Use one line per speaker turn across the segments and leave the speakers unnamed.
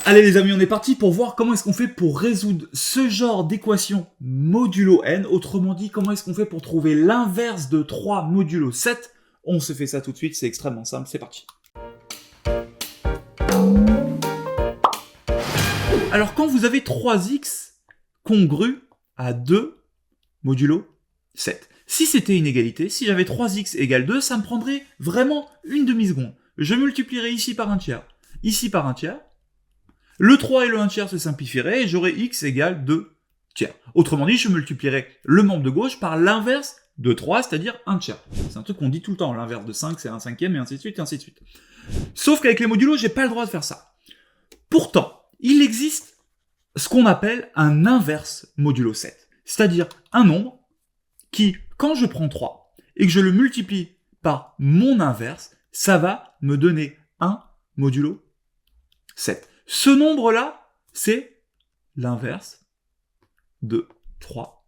Allez les amis, on est parti pour voir comment est-ce qu'on fait pour résoudre ce genre d'équation modulo n. Autrement dit, comment est-ce qu'on fait pour trouver l'inverse de 3 modulo 7. On se fait ça tout de suite, c'est extrêmement simple, c'est parti. Alors quand vous avez 3x congru à 2 modulo 7. Si c'était une égalité, si j'avais 3x égale 2, ça me prendrait vraiment une demi-seconde. Je multiplierais ici par un tiers, ici par un tiers. Le 3 et le 1 tiers se simplifieraient et j'aurais x égale 2 tiers. Autrement dit, je multiplierais le membre de gauche par l'inverse de 3, c'est-à-dire 1 tiers. C'est un truc qu'on dit tout le temps, l'inverse de 5 c'est 1 cinquième et ainsi de suite et ainsi de suite. Sauf qu'avec les modulos, j'ai pas le droit de faire ça. Pourtant, il existe ce qu'on appelle un inverse modulo 7. C'est-à-dire un nombre qui, quand je prends 3 et que je le multiplie par mon inverse, ça va me donner 1 modulo 7. Ce nombre-là, c'est l'inverse de 3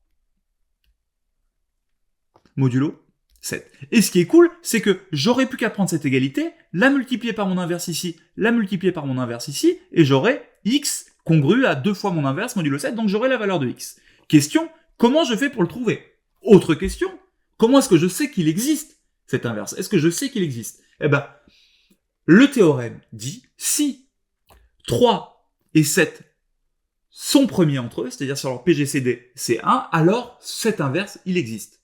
modulo 7. Et ce qui est cool, c'est que j'aurais plus qu'à prendre cette égalité, la multiplier par mon inverse ici, la multiplier par mon inverse ici, et j'aurai x congru à 2 fois mon inverse modulo 7, donc j'aurai la valeur de x. Question, comment je fais pour le trouver? Autre question, comment est-ce que je sais qu'il existe cet inverse? Est-ce que je sais qu'il existe? Eh ben, le théorème dit, si 3 et 7 sont premiers entre eux, c'est-à-dire sur leur PGCD, c'est 1, alors cet inverse, il existe.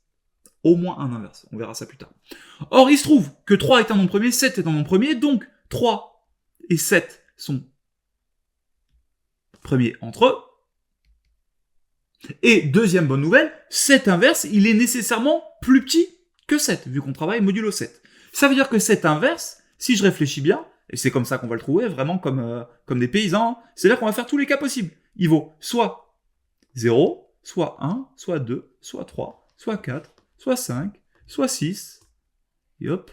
Au moins un inverse, on verra ça plus tard. Or, il se trouve que 3 est un nombre premier, 7 est un nombre premier, donc 3 et 7 sont premiers entre eux. Et deuxième bonne nouvelle, cet inverse, il est nécessairement plus petit que 7, vu qu'on travaille modulo 7. Ça veut dire que cet inverse, si je réfléchis bien, et c'est comme ça qu'on va le trouver, vraiment comme des paysans, c'est là qu'on va faire tous les cas possibles. Il vaut soit 0, soit 1, soit 2, soit 3, soit 4, soit 5, soit 6, et hop,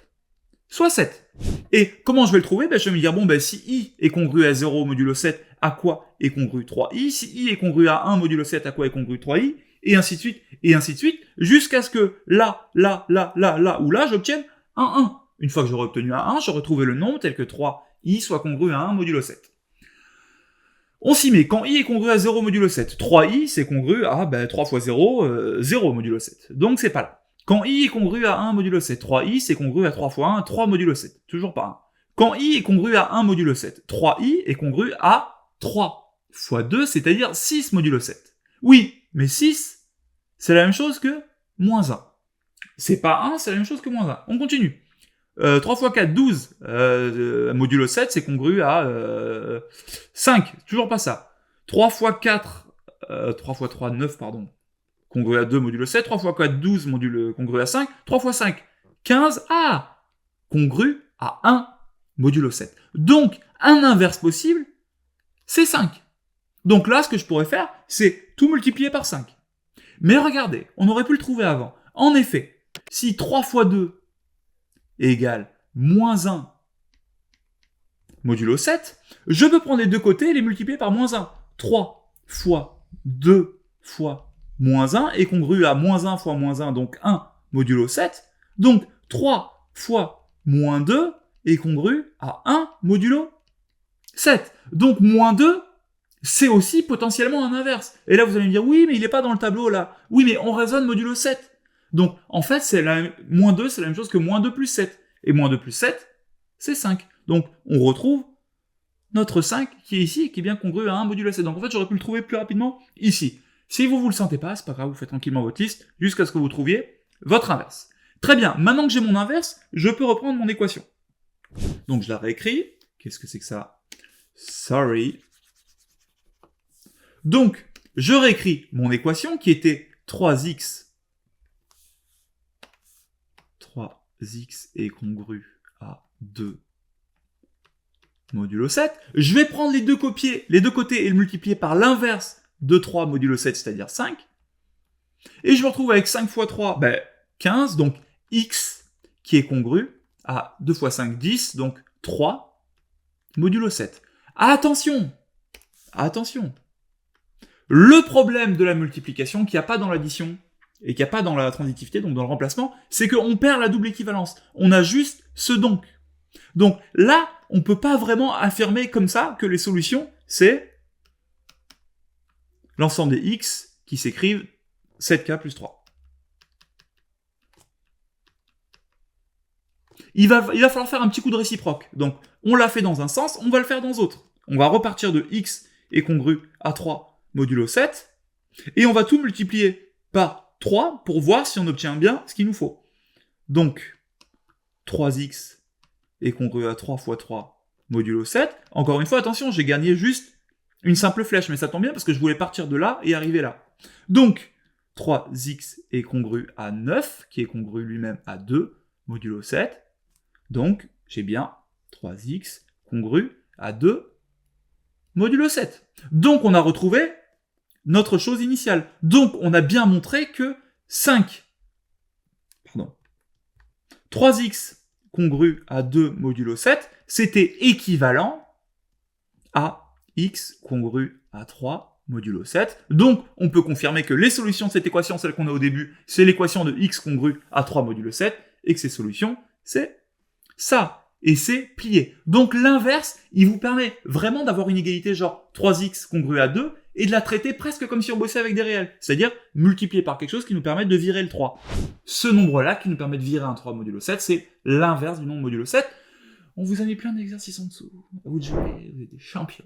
soit 7. Et comment je vais le trouver? Je vais me dire, bon, si i est congru à 0 modulo 7, à quoi est congru 3i? Si i est congru à 1 modulo 7, à quoi est congru 3i? Et ainsi de suite, jusqu'à ce que là, ou là, j'obtienne un 1. Une fois que j'aurai obtenu un 1, j'aurai trouvé le nombre tel que 3i soit congru à 1 modulo 7. On s'y met, quand i est congru à 0 modulo 7, 3i c'est congru à 3 fois 0, 0 modulo 7. Donc c'est pas là. Quand i est congru à 1 modulo 7, 3i c'est congru à 3 fois 1, 3 modulo 7. Toujours pas 1. Quand i est congru à 1 modulo 7, 3i est congru à 3 fois 2, c'est-à-dire 6 modulo 7. Oui, mais 6, c'est la même chose que moins 1. C'est pas 1, c'est la même chose que moins 1. On continue. 3 fois 4, 12, modulo 7, c'est congru à 5, toujours pas ça. 3 fois 4, 3 fois 3, 9, pardon, congru à 2, modulo 7, 3 fois 4, 12, congru à 5, 3 fois 5, 15, congru à 1, modulo 7. Donc, un inverse possible, c'est 5. Donc là, ce que je pourrais faire, c'est tout multiplier par 5. Mais regardez, on aurait pu le trouver avant. En effet, si 3 fois 2 égale moins 1 modulo 7, je peux prendre les deux côtés et les multiplier par moins 1. 3 fois 2 fois moins 1 est congru à moins 1 fois moins 1, donc 1 modulo 7. Donc 3 fois moins 2 est congru à 1 modulo 7. Donc moins 2, c'est aussi potentiellement un inverse. Et là vous allez me dire, oui mais il n'est pas dans le tableau là. Oui mais on raisonne modulo 7. Donc, en fait, moins 2, c'est la même chose que moins 2 plus 7. Et moins 2 plus 7, c'est 5. Donc, on retrouve notre 5 qui est ici et qui est bien congru à 1 modulo 7. Donc, en fait, j'aurais pu le trouver plus rapidement ici. Si vous le sentez pas, c'est pas grave, vous faites tranquillement votre liste jusqu'à ce que vous trouviez votre inverse. Très bien, maintenant que j'ai mon inverse, je peux reprendre mon équation. Donc, je la réécris. Qu'est-ce que c'est que ça? Sorry. Donc, je réécris mon équation qui était 3x est congru à 2 modulo 7. Je vais prendre les deux côtés et le multiplier par l'inverse de 3 modulo 7, c'est-à-dire 5. Et je me retrouve avec 5 fois 3, 15, donc x qui est congru à 2 fois 5, 10, donc 3 modulo 7. Attention! Le problème de la multiplication qu'il n'y a pas dans l'addition, et qu'il n'y a pas dans la transitivité, donc dans le remplacement, c'est qu'on perd la double équivalence. On a juste ce donc. Donc là, on ne peut pas vraiment affirmer comme ça que les solutions, c'est l'ensemble des x qui s'écrivent 7k plus 3. Il va falloir faire un petit coup de réciproque. Donc, on l'a fait dans un sens, on va le faire dans l'autre. On va repartir de x est congru à 3 modulo 7, et on va tout multiplier par 3 pour voir si on obtient bien ce qu'il nous faut. Donc, 3x est congru à 3 fois 3 modulo 7. Encore une fois, attention, j'ai gagné juste une simple flèche, mais ça tombe bien parce que je voulais partir de là et arriver là. Donc, 3x est congru à 9, qui est congru lui-même à 2 modulo 7. Donc, j'ai bien 3x congru à 2 modulo 7. Donc, on a retrouvé notre chose initiale. Donc, on a bien montré que 3x congru à 2 modulo 7, c'était équivalent à x congru à 3 modulo 7. Donc, on peut confirmer que les solutions de cette équation, celle qu'on a au début, c'est l'équation de x congru à 3 modulo 7, et que ces solutions, c'est ça. Et c'est plié. Donc l'inverse, il vous permet vraiment d'avoir une égalité genre 3x congru à 2 et de la traiter presque comme si on bossait avec des réels. C'est-à-dire multiplier par quelque chose qui nous permet de virer le 3. Ce nombre-là qui nous permet de virer un 3 modulo 7, c'est l'inverse du nombre modulo 7. On vous a mis plein d'exercices en dessous. À vous de jouer, vous êtes des champions.